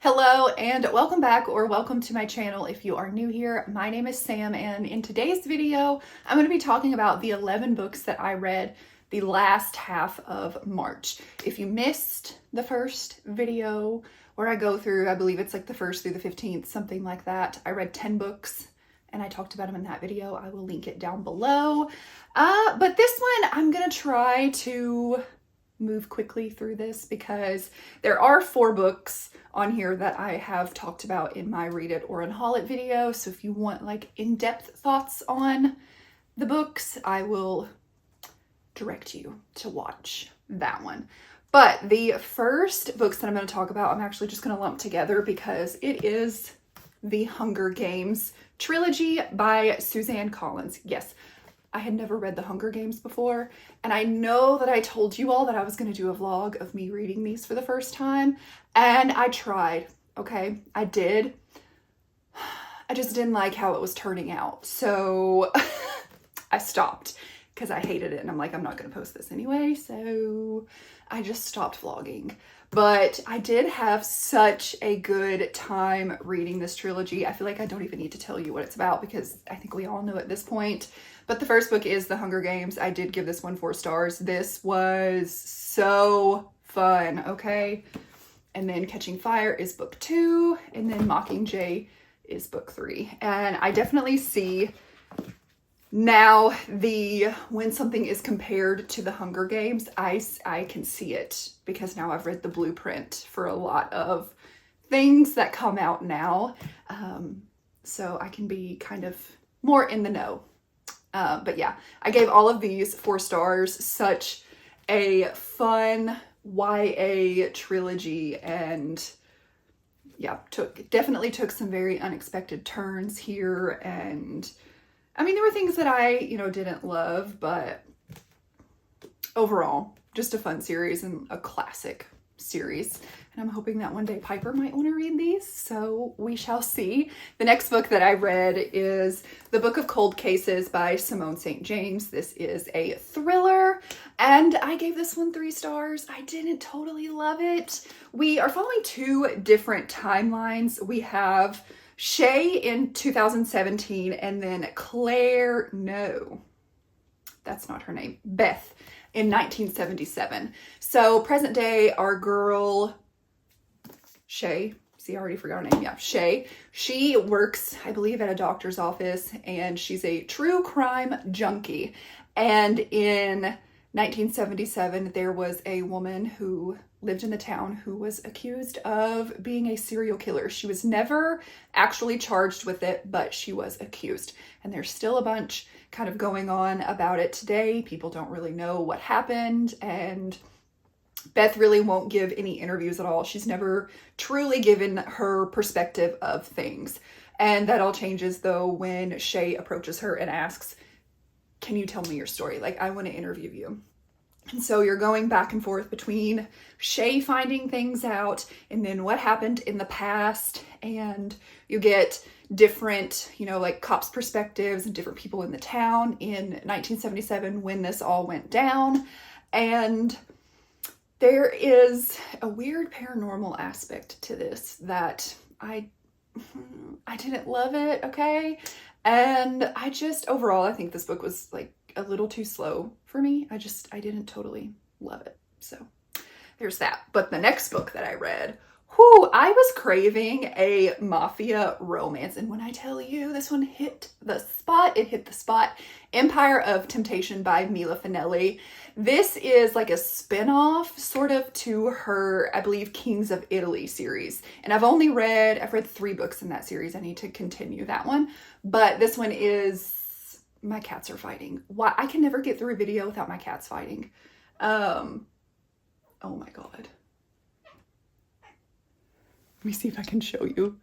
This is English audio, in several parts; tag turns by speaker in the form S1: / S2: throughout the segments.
S1: Hello and welcome back, or welcome to my channel if you are new here. My name is Sam, and in today's video I'm going to be talking about the 11 books that I read the last half of March. If you missed the first video where I go through, I believe it's like the 1st through the 15th, something like that, I read 10 books and I talked about them in that video. I will link it down below. But this one I'm going to try to move quickly through this because there are 4 books on here that I have talked about in my read it or unhaul it video. So if you want like in-depth thoughts on the books, I will direct you to watch that one. But the first books that I'm going to talk about, I'm actually just going to lump together because it is the Hunger Games trilogy by Suzanne Collins. Yes, I had never read the Hunger Games before, and I know that I told you all that I was going to do a vlog of me reading these for the first time, and I tried, okay? I did. I just didn't like how it was turning out, so I stopped because I hated it, and I'm like, I'm not going to post this anyway, so I just stopped vlogging. But I did have such a good time reading this trilogy. I feel like I don't even need to tell you what it's about because I think we all know at this point. But the first book is The Hunger Games. I did give this one 4 stars. This was so fun, okay? And then Catching Fire is book 2, and then Mockingjay is book 3. And I definitely see now when something is compared to The Hunger Games, I can see it because now I've read the blueprint for a lot of things that come out now. So I can be kind of more in the know. But yeah, I gave all of these 4 stars. Such a fun YA trilogy, and yeah, definitely took some very unexpected turns here. And I mean, there were things that I, didn't love, but overall, just a fun series and a classic series. And I'm hoping that one day Piper might want to read these, so we shall see. The next book that I read is The Book of Cold Cases by Simone St. James. This is a thriller, and I gave this one 3 stars. I didn't totally love it. We are following 2 different timelines. We have Shay in 2017, and then that's not her name, Beth in 1977. So present day, our girl Shay, see, I already forgot her name. Yeah, Shay. She works, I believe, at a doctor's office, and she's a true crime junkie. And in 1977, there was a woman who lived in the town who was accused of being a serial killer. She was never actually charged with it, but she was accused. And there's still a bunch kind of going on about it today. People don't really know what happened, and Beth really won't give any interviews at all. She's never truly given her perspective of things. And that all changes though when Shay approaches her and asks, "Can you tell me your story? Like, I want to interview you." And so you're going back and forth between Shay finding things out and then what happened in the past. And you get different, like cops' perspectives and different people in the town in 1977 when this all went down. And there is a weird paranormal aspect to this that I didn't love it, okay? And overall, I think this book was like a little too slow for me. I didn't totally love it. So there's that. But the next book that I read, I was craving a mafia romance. And when I tell you, this one hit the spot, it hit the spot. Empire of Temptation by Mila Finelli. This is like a spin-off sort of to her, I believe, Kings of Italy series. And I've read 3 books in that series. I need to continue that one. But this one is, my cats are fighting. Why? I can never get through a video without my cats fighting. Oh my God. Let me see if I can show you.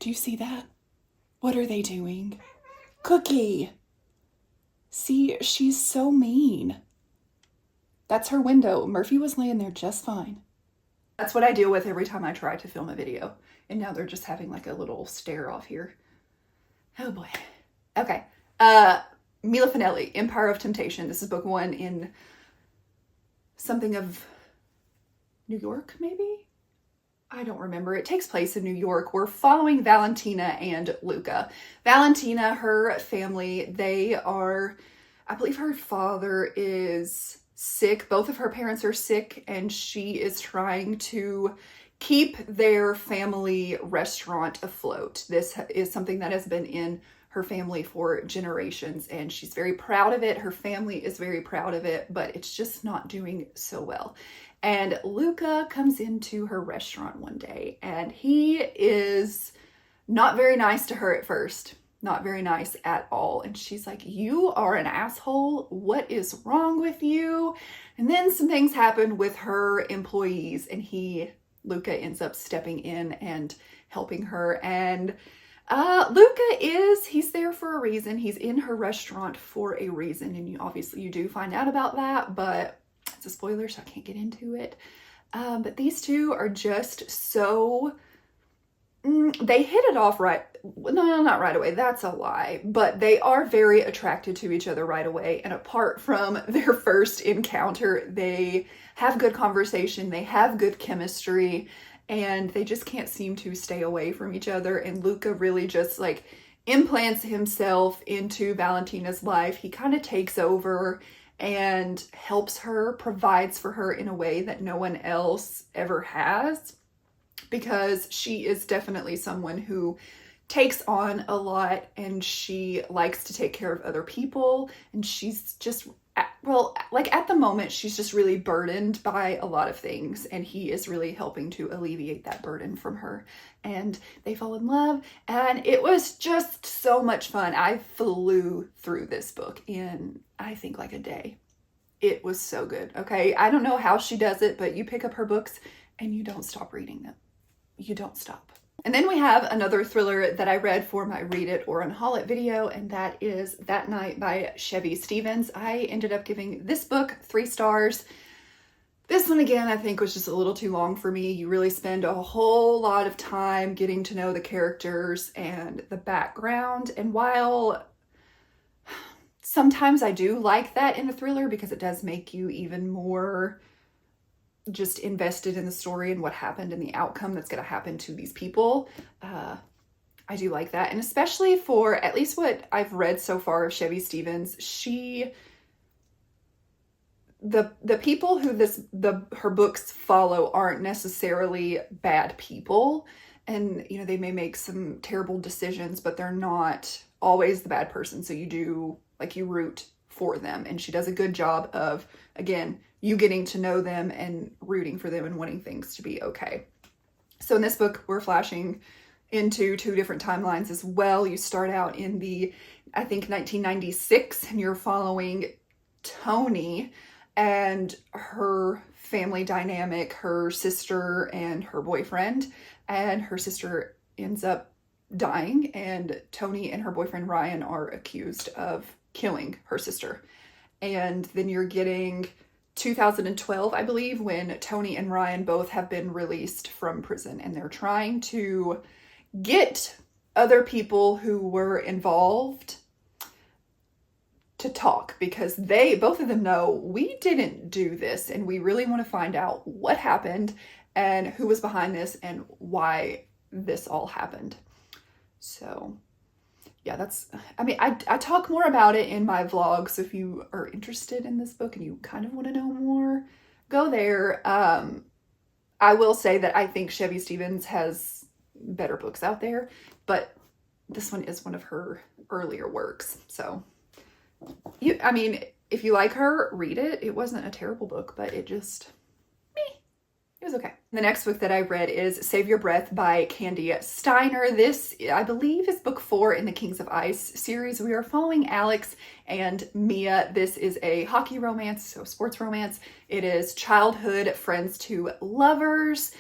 S1: Do you see that? What are they doing? Cookie! See, she's so mean. That's her window. Murphy was laying there just fine. That's what I deal with every time I try to film a video. And now they're just having like a little stare off here. Oh boy. Okay. Mila Finelli, Empire of Temptation. This is book 1 in something of New York, maybe? I don't remember. It takes place in New York. We're following Valentina and Luca. Valentina, her family, they are, I believe her father is sick. Both of her parents are sick, and she is trying to keep their family restaurant afloat. This is something that has been in her family for generations, and she's very proud of it. Her family is very proud of it, but it's just not doing so well. And Luca comes into her restaurant one day, and he is not very nice to her at first. Not very nice at all. And she's like, "You are an asshole. What is wrong with you?" And then some things happen with her employees, and Luca ends up stepping in and helping her. And he's there for a reason. He's in her restaurant for a reason. And you do find out about that, but it's a spoiler, so I can't get into it. But these two are just so, they hit it off right. No, not right away. That's a lie. But they are very attracted to each other right away. And apart from their first encounter, they have good conversation. They have good chemistry. And they just can't seem to stay away from each other. And Luca really just like implants himself into Valentina's life. He kind of takes over and helps her, provides for her in a way that no one else ever has, because she is definitely someone who takes on a lot, and she likes to take care of other people, and she's just, well, like at the moment, she's just really burdened by a lot of things, and he is really helping to alleviate that burden from her, and they fall in love, and it was just so much fun. I flew through this book in, I think, like a day. It was so good, okay? I don't know how she does it, but you pick up her books and you don't stop reading them. You don't stop. And then we have another thriller that I read for my Read It or Unhaul It video, and that is That Night by Chevy Stevens. I ended up giving this book 3 stars. This one, again, I think was just a little too long for me. You really spend a whole lot of time getting to know the characters and the background. And while sometimes I do like that in a thriller, because it does make you even more just invested in the story and what happened and the outcome that's going to happen to these people. I do like that. And especially for at least what I've read so far of Chevy Stevens, the people who her books follow aren't necessarily bad people. And, they may make some terrible decisions, but they're not always the bad person. So you root for them. And she does a good job of, again, you getting to know them and rooting for them and wanting things to be okay. So in this book, we're flashing into 2 different timelines as well. You start out in I think 1996, and you're following Tony and her family dynamic, her sister and her boyfriend, and her sister ends up dying, and Tony and her boyfriend Ryan are accused of killing her sister. And then you're getting 2012, I believe, when Tony and Ryan both have been released from prison, and they're trying to get other people who were involved to talk, because both of them know we didn't do this, and we really want to find out what happened and who was behind this and why this all happened. So yeah, I talk more about it in my vlog, so if you are interested in this book and you kind of want to know more, go there. I will say that I think Chevy Stevens has better books out there, but this one is one of her earlier works. So, if you like her, read it. It wasn't a terrible book, but it was okay. The next book that I read is Save Your Breath by Candy Steiner. This, I believe, is book 4 in the Kings of Ice series. We are following Alex and Mia. This is a hockey romance, so sports romance. It is childhood friends to lovers.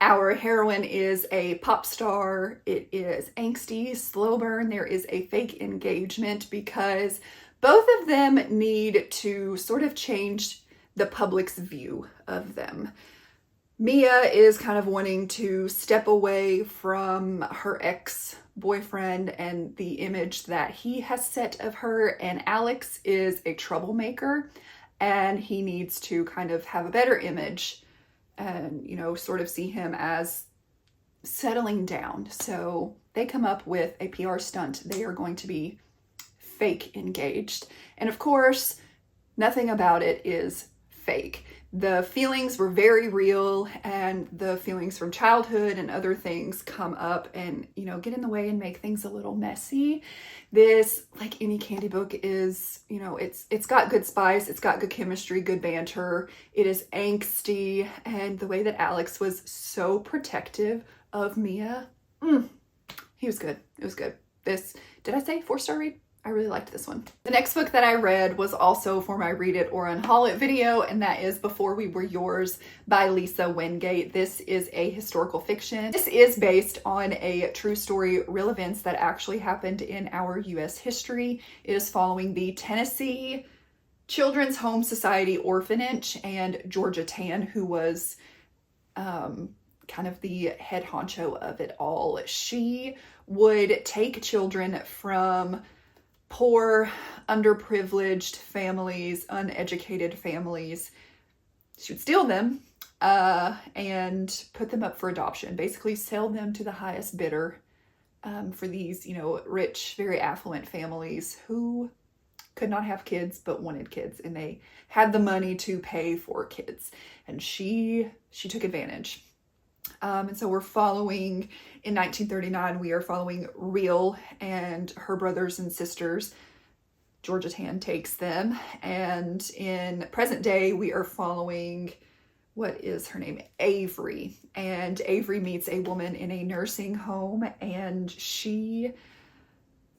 S1: Our heroine is a pop star. It is angsty, slow burn. There is a fake engagement because both of them need to sort of change the public's view of them. Mia is kind of wanting to step away from her ex-boyfriend and the image that he has set of her, and Alex is a troublemaker, and he needs to kind of have a better image and, you know, sort of see him as settling down. So they come up with a PR stunt. They are going to be fake engaged. And of course, nothing about it is fake. The feelings were very real, and the feelings from childhood and other things come up and, you know, get in the way and make things a little messy. This, like any candy book, is, you know, it's got good spice, it's got good chemistry, good banter. It is angsty, and the way that Alex was so protective of Mia, he was good. It was good. This, did I say 4-star read? I really liked this one. The next book that I read was also for my Read It or Unhaul It video, and that is Before We Were Yours by Lisa Wingate. This is a historical fiction. This is based on a true story, real events that actually happened in our U.S. history. It is following the Tennessee Children's Home Society Orphanage and Georgia Tann, who was kind of the head honcho of it all. She would take children from poor, underprivileged families, uneducated families. She would steal them and put them up for adoption, basically sell them to the highest bidder for these, you know, rich, very affluent families who could not have kids but wanted kids, and they had the money to pay for kids. And she took advantage. And so we're following, in 1939, we are following Real and her brothers and sisters. Georgia Tann takes them. And in present day, we are following, what is her name? Avery. And Avery meets a woman in a nursing home, and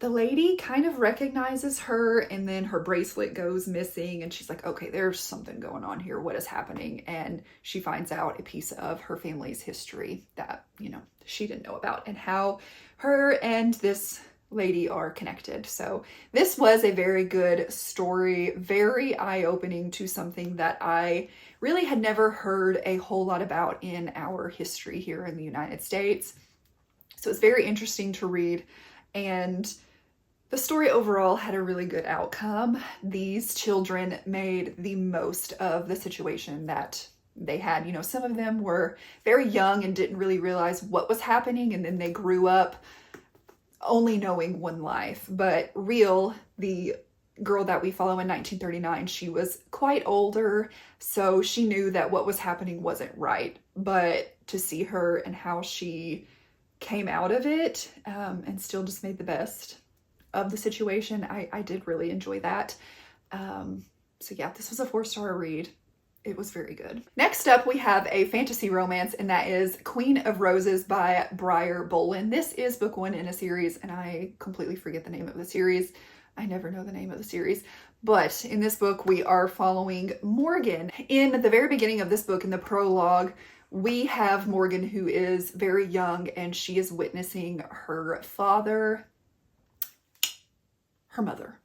S1: the lady kind of recognizes her, and then her bracelet goes missing, and she's like, okay, there's something going on here. What is happening? And she finds out a piece of her family's history that, you know, she didn't know about, and how her and this lady are connected. So this was a very good story, very eye-opening to something that I really had never heard a whole lot about in our history here in the United States. So it's very interesting to read, and the story overall had a really good outcome. These children made the most of the situation that they had. You know, some of them were very young and didn't really realize what was happening, and then they grew up only knowing one life. But Real, the girl that we follow in 1939, she was quite older, so she knew that what was happening wasn't right. But to see her and how she came out of it and still just made the best of the situation, I did really enjoy that. So yeah, this was a 4-star read. It was very good. Next up, we have a fantasy romance, and that is Queen of Roses by Briar Bolin. This is book 1 in a series, and I completely forget the name of the series. I never know the name of the series. But in this book, we are following Morgan. In the very beginning of this book, in the prologue, we have Morgan, who is very young, and she is witnessing her mother.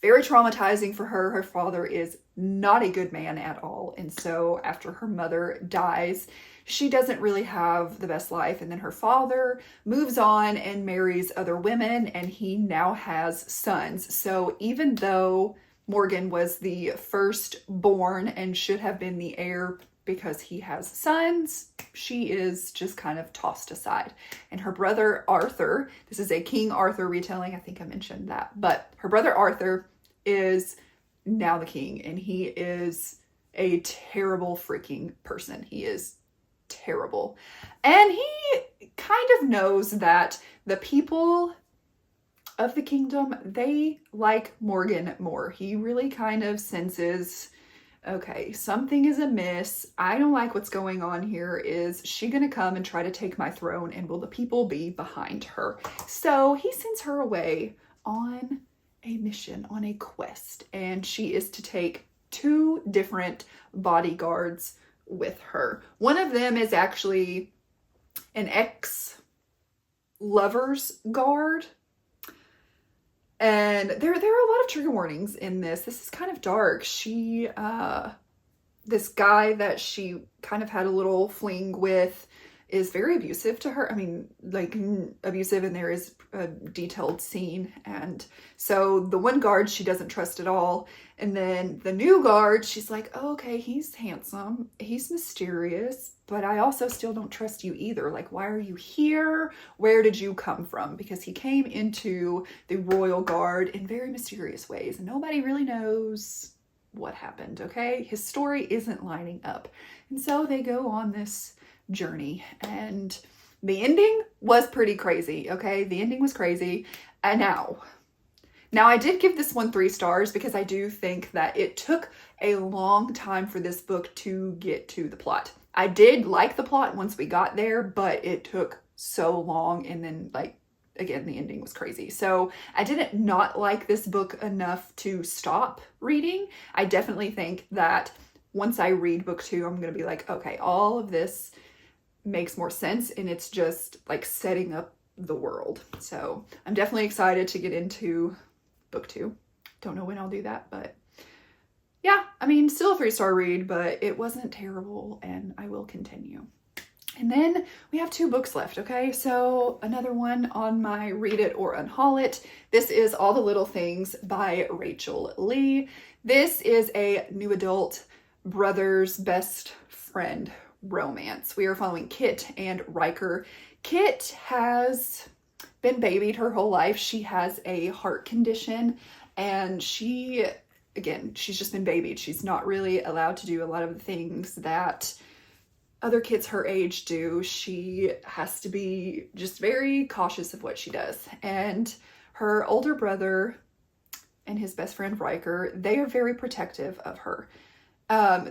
S1: Very traumatizing for her. Her father is not a good man at all. And so after her mother dies, she doesn't really have the best life. And then her father moves on and marries other women, and he now has sons. So even though Morgan was the firstborn and should have been the heir because he has sons, she is just kind of tossed aside. And her brother Arthur, this is a King Arthur retelling, I think I mentioned that, but her brother Arthur is now the king, and he is a terrible freaking person. He is terrible. And he kind of knows that the people of the kingdom, they like Morgan more. He really kind of senses, okay, something is amiss. I don't like what's going on here. Is she gonna come and try to take my throne, and will the people be behind her? So he sends her away on a mission, on a quest, and she is to take 2 different bodyguards with her. One of them is actually an ex-lover's guard. And there are a lot of trigger warnings in this. This is kind of dark. This guy that she kind of had a little fling with is very abusive to her. I mean, like abusive, and there is a detailed scene. And so the one guard she doesn't trust at all. And then the new guard, she's like, oh, okay, he's handsome, he's mysterious, but I also still don't trust you either. Like, why are you here? Where did you come from? Because he came into the royal guard in very mysterious ways, and nobody really knows what happened, okay? His story isn't lining up. And so they go on this journey, and the ending was pretty crazy, okay? The ending was crazy. And now I did give this one 3 stars because I do think that it took a long time for this book to get to the plot. I did like the plot once we got there, but it took so long, and then, like, again, the ending was crazy. So I didn't not like this book enough to stop reading. I definitely think that once I read book 2, I'm going to be like, okay, all of this makes more sense, and it's just like setting up the world. So I'm definitely excited to get into book 2. Don't know when I'll do that, but yeah, I mean, still a 3-star read, but it wasn't terrible, and I will continue. And then we have 2 books left, okay? So another one on my read it or unhaul it. This is All the Little Things by Rachel Lee. This is a new adult brother's best friend romance. We are following Kit and Riker. Kit has been babied her whole life. She has a heart condition, and she's just been babied. She's not really allowed to do a lot of the things that other kids her age do. She has to be just very cautious of what she does. And her older brother and his best friend Riker, they are very protective of her.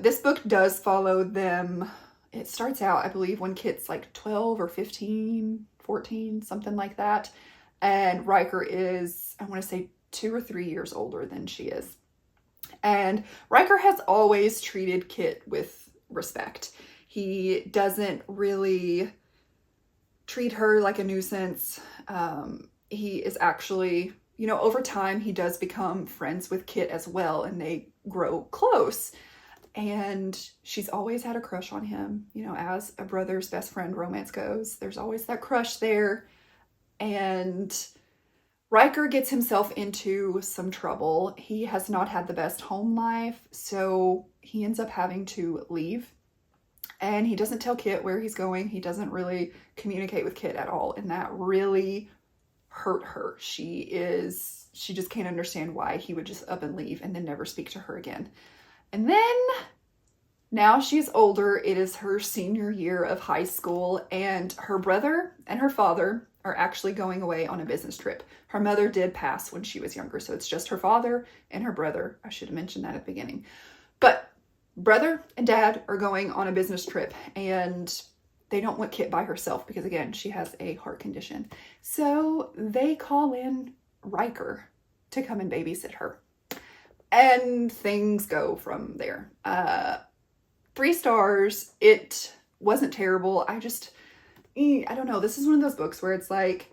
S1: This book does follow them. It starts out, I believe, when Kit's like 12 or 15, 14, something like that. And Riker is, I want to say, 2 or 3 years older than she is. And Riker has always treated Kit with respect. He doesn't really treat her like a nuisance. He is actually, you know, over time, he does become friends with Kit as well, and they grow close. And she's always had a crush on him, you know, as a brother's best friend romance goes. There's always that crush there. And Riker gets himself into some trouble. He has not had the best home life, so he ends up having to leave. And he doesn't tell Kit where he's going. He doesn't really communicate with Kit at all, and that really hurt her. She just can't understand why he would just up and leave and then never speak to her again. And then now she's older. It is her senior year of high school, and her brother and her father are actually going away on a business trip. Her mother did pass when she was younger, so it's just her father and her brother. I should have mentioned that at the beginning. But brother and dad are going on a business trip, and they don't want Kit by herself because, again, she has a heart condition. So they call in Riker to come and babysit her. And things go from there. 3 stars. It wasn't terrible. I don't know. This is one of those books where it's like,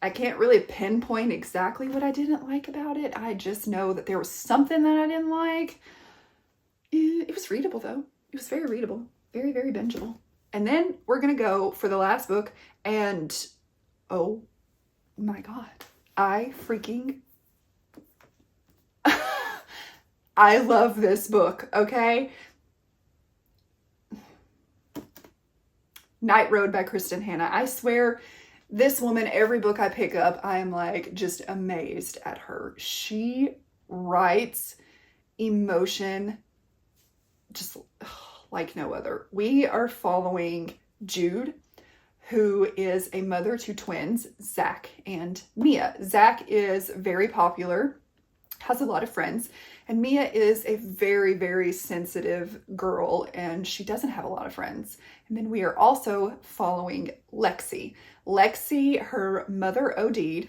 S1: I can't really pinpoint exactly what I didn't like about it. I just know that there was something that I didn't like. It was readable, though. It was very readable. Very, very bingeable. And then we're going to go for the last book. And oh my God. I love this book, okay? Night Road by Kristen Hanna. I swear, this woman, every book I pick up, I am like just amazed at her. She writes emotion just like no other. We are following Jude, who is a mother to twins, Zach and Mia. Zach is very popular, has a lot of friends, and Mia is a very, very sensitive girl, and she doesn't have a lot of friends. And then we are also following Lexi. Lexi, her mother OD'd,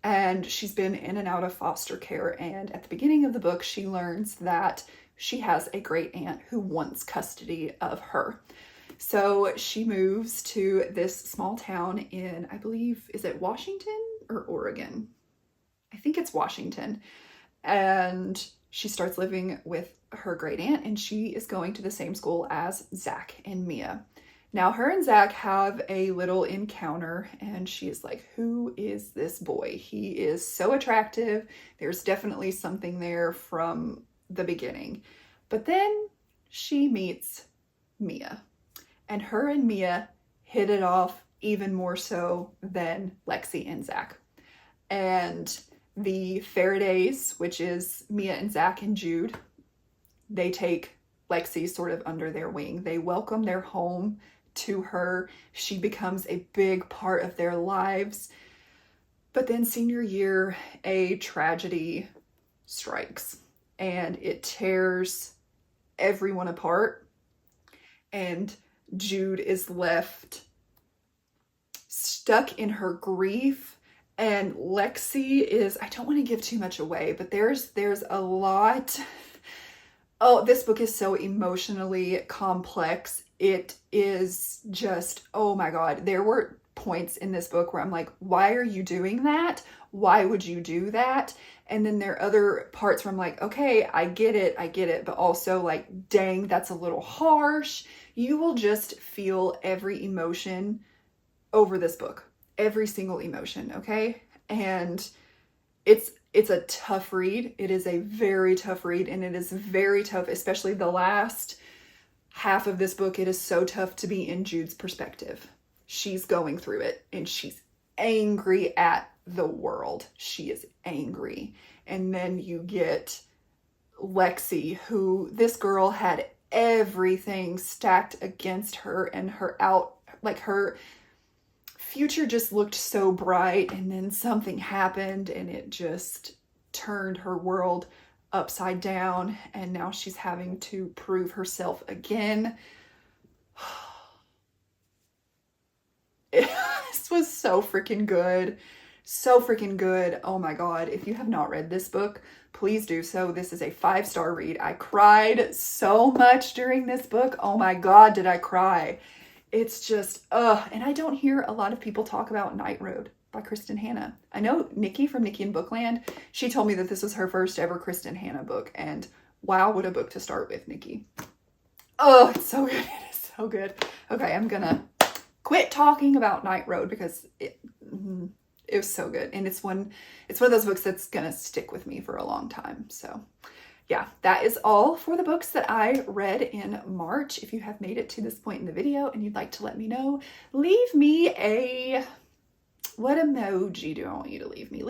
S1: and she's been in and out of foster care. And at the beginning of the book, she learns that she has a great aunt who wants custody of her. So she moves to this small town in, I believe, is it Washington or Oregon? I think it's Washington. And she starts living with her great aunt, and she is going to the same school as Zach and Mia. Now her and Zach have a little encounter, and she is like, who is this boy? He is so attractive. There's definitely something there from the beginning. But then she meets Mia, and her and Mia hit it off even more so than Lexi and Zach. And the Faradays, which is Mia and Zach and Jude, they take Lexi sort of under their wing. They welcome their home to her. She becomes a big part of their lives. But then senior year, a tragedy strikes and it tears everyone apart. And Jude is left stuck in her grief. And Lexi is, I don't want to give too much away, but there's a lot. Oh, this book is so emotionally complex. It is just, oh my God. There were points in this book where I'm like, why are you doing that? Why would you do that? And then there are other parts where I'm like, okay, I get it. But also like, dang, that's a little harsh. You will just feel every emotion over this book. Every single emotion, okay? And it's a tough read. It is a very tough read, and it is very tough, especially the last half of this book. It is so tough to be in Jude's perspective. She's going through it, and she's angry at the world. She is angry. And then you get Lexi, who this girl had everything stacked against her, and her future just looked so bright, and then something happened and it just turned her world upside down, and now she's having to prove herself again. This was so freaking good. So freaking good. Oh my God. If you have not read this book, please do so. This is a 5-star read. I cried so much during this book. Oh my God, did I cry. It's just, and I don't hear a lot of people talk about Night Road by Kristen Hanna. I know Nikki from Nikki in Bookland, she told me that this was her first ever Kristen Hanna book, and wow, what a book to start with, Nikki. Oh, it's so good. It is so good. Okay, I'm gonna quit talking about Night Road because it was so good. And it's one of those books that's gonna stick with me for a long time. So yeah, that is all for the books that I read in March. If you have made it to this point in the video and you'd like to let me know, leave me what emoji do I want you to leave me?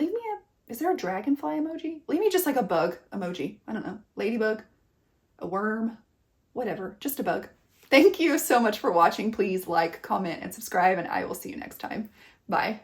S1: Is there a dragonfly emoji? Leave me just like a bug emoji. I don't know, ladybug, a worm, whatever, just a bug. Thank you so much for watching. Please like, comment, and subscribe, and I will see you next time. Bye.